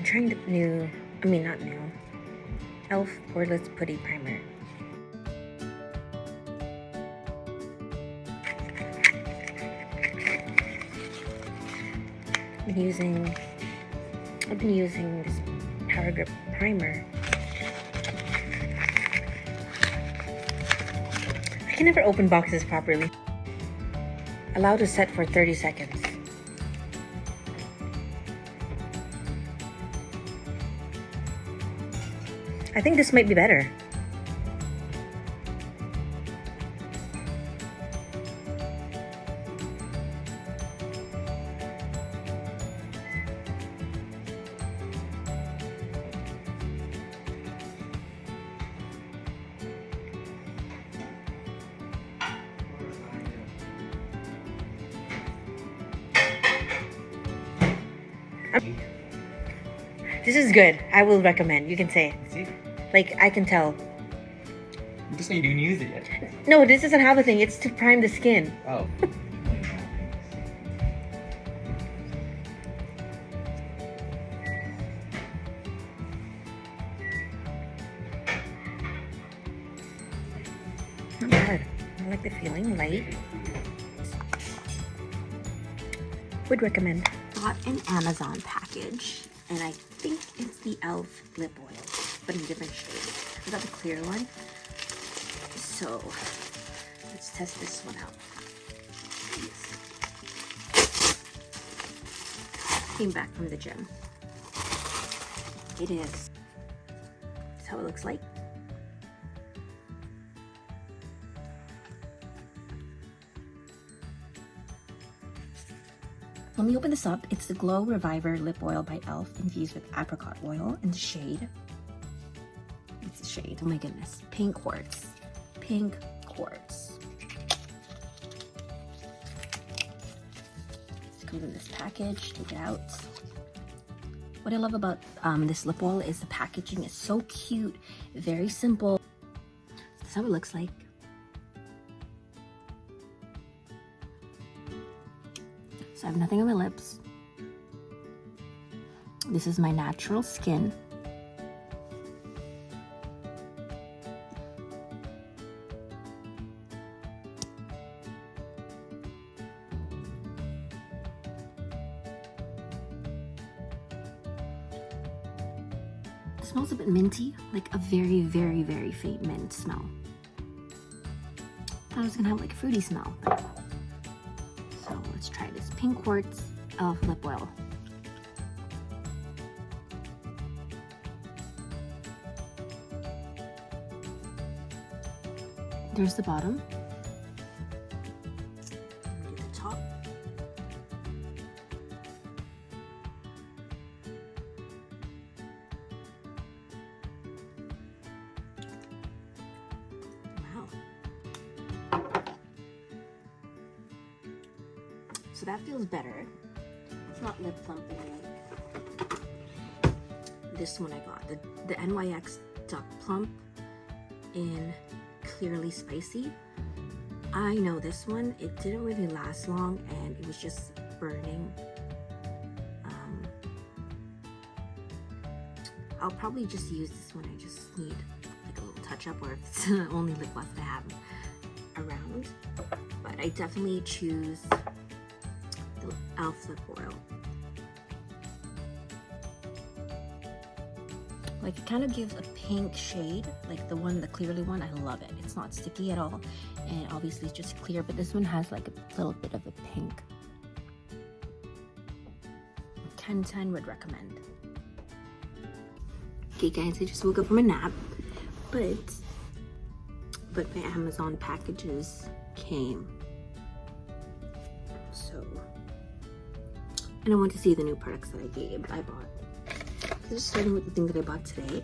I'm trying the new, not new, e.l.f. Poreless Putty Primer. I've been using this Power Grip Primer. I can never open boxes properly. Allow to set for 30 seconds. I think this might be better. This is good. I will recommend. You can say. See? Like, I can tell. Just say you didn't use it yet. No, this doesn't have a thing. It's to prime the skin. Oh. Not bad. I like the feeling. Light. Would recommend. Got an Amazon package, and I think it's the e.l.f. lip oil, but in different shades. I got the clear one, so let's test this one out. Came back from the gym. It is. That's how it looks like. Let me open this up. It's the Glow Reviver Lip Oil by e.l.f. infused with apricot oil in the shade. It's the shade. Oh my goodness. Pink Quartz. Pink Quartz. It comes in this package. Take it out. What I love about this lip oil is the packaging is so cute. Very simple. That's how it looks like. So I have nothing on my lips. This is my natural skin. It smells a bit minty, like a very, very, very faint mint smell. I thought it was gonna have like a fruity smell. So let's try this Pink Quartz e.l.f. lip oil. There's the bottom. Get the top. Wow. So that feels better. It's not lip plumping like this one I got. The NYX Duck Plump in Clearly Spicy. I know this one, it didn't really last long and it was just burning. I'll probably just use this one. I just need like a little touch up, or if it's the only lip gloss that I have around. But I definitely choose the e.l.f. lip oil. Like, it kind of gives a pink shade, like the clearly one. I love it. It's not sticky at all, and obviously it's just clear, but this one has like a little bit of a pink. 10/10 would recommend. Okay guys, I just woke up from a nap, but my Amazon packages came. So, and I want to see the new products that I bought. So just starting with the thing that I bought today.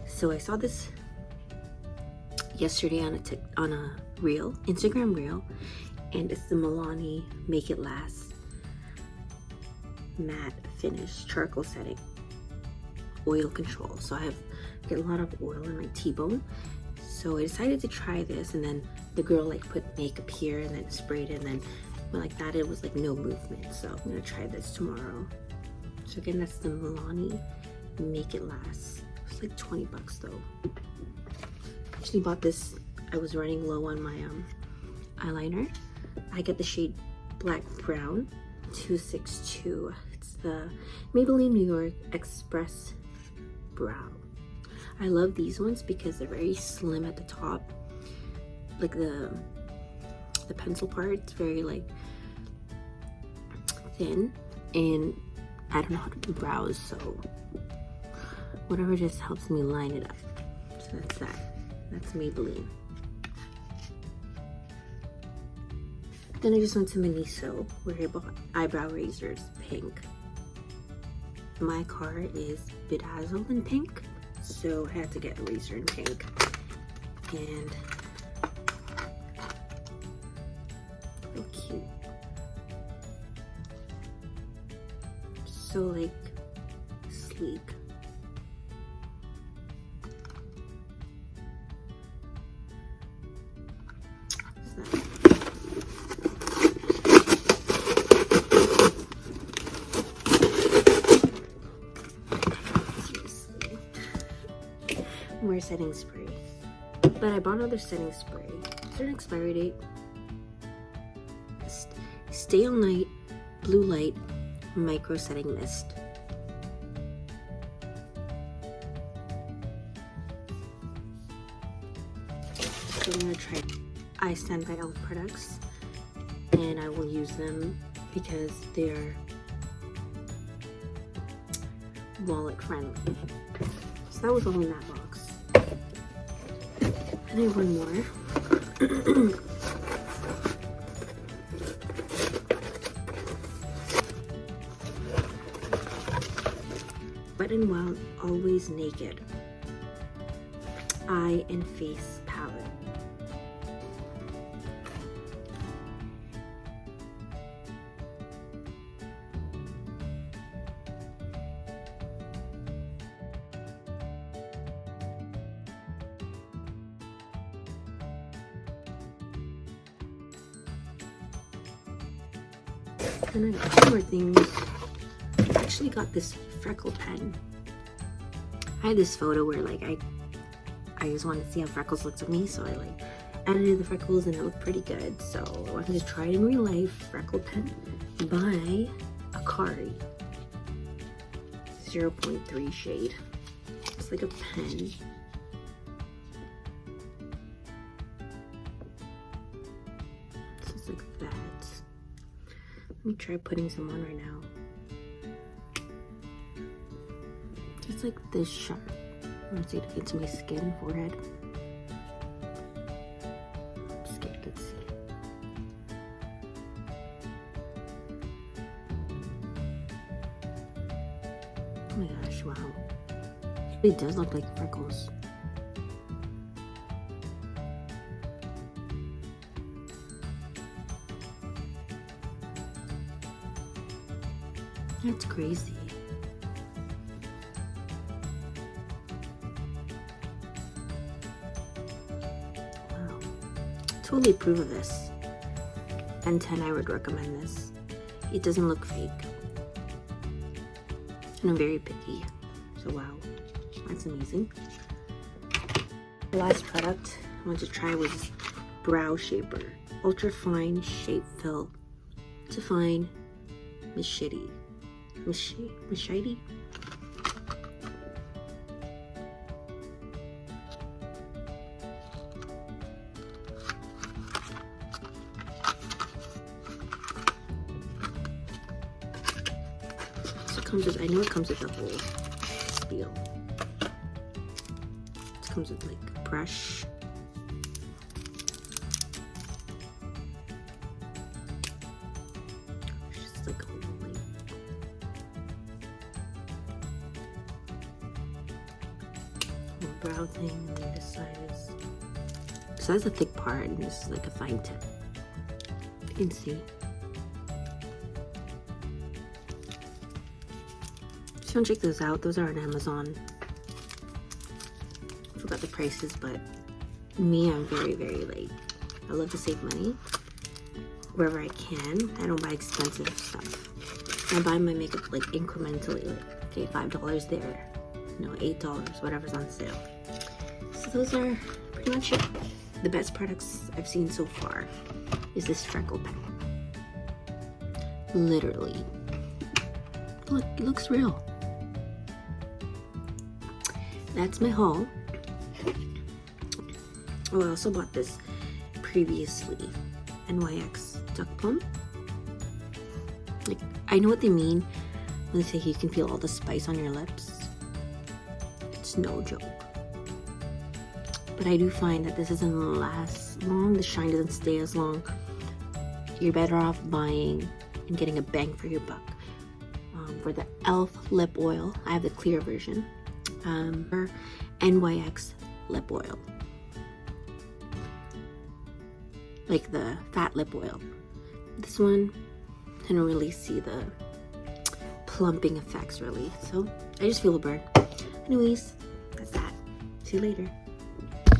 So I saw this yesterday on a reel, Instagram reel, and it's the Milani Make It Last Matte Finish Charcoal Setting Oil Control. So I get a lot of oil in my T-bone. So I decided to try this, and then the girl like put makeup here and then sprayed it, and then when like that it was like no movement. So I'm gonna try this tomorrow. So again, that's the Milani Make It Last. It's like 20 bucks though. Actually bought this, I was running low on my eyeliner. I get the shade Black Brown 262. It's the Maybelline New York Express Brow. I love these ones because they're very slim at the top. Like the pencil part, it's very like thin, and I don't know how to do brows, so whatever just helps me line it up. So that's that. That's Maybelline. Then I just went to Miniso where I bought eyebrow razors, pink. My car is bedazzled in pink, so I had to get a razor in pink. And so cute. So like sleek. More setting spray, but I bought another setting spray. Is there an expiry date? Stay All Night Blue Light Micro Setting Mist. So I'm gonna try I Stand by Elf products, and I will use them because they are wallet friendly. So that was all in that box. And I have one more. Wet n Wild Always Naked Eye and Face Palette. And I got two more things. I actually got this freckle pen. I had this photo where like I just wanted to see how freckles looked on me, so I like edited the freckles and it looked pretty good. So I wanted to try it in real life. Freckle pen by Akari. 0.3 shade. It's like a pen. So it's like that. Let me try putting some on right now. It's like this sharp. I want to see if it gets my skin, forehead. Skin can see. Oh my gosh, wow. It does look like freckles. That's crazy. Wow. Totally approve of this. And 10, I would recommend this. It doesn't look fake. And I'm very picky. So wow, that's amazing. The last product I wanted to try was Brow Shaper. Ultra Fine Shape Fill to Fine Machete. Machete? So it comes with, I know it comes with the whole spiel. It comes with like a brush. Just like a little like brow thing, and then this side is, so that's a thick part and this is like a fine tip. You can see. If you want to check those out, those are on Amazon. I forgot the prices, but me, I'm very like, I love to save money wherever I can. I don't buy expensive stuff. I buy my makeup like incrementally, like okay, $5 there, you know, $8, whatever's on sale. So those are pretty much it. The best products I've seen so far is this freckle pen. Literally, look, it looks real. That's my haul. Oh, I also bought this previously, NYX Duck Plump. Like, I know what they mean when they say you can feel all the spice on your lips. It's no joke. But I do find that this doesn't last long. The shine doesn't stay as long. You're better off buying and getting a bang for your buck. For the e.l.f. lip oil, I have the clear version. Or NYX lip oil. Like the fat lip oil. This one, I don't really see the plumping effects really. So I just feel a burn. Anyways, that's that. See you later.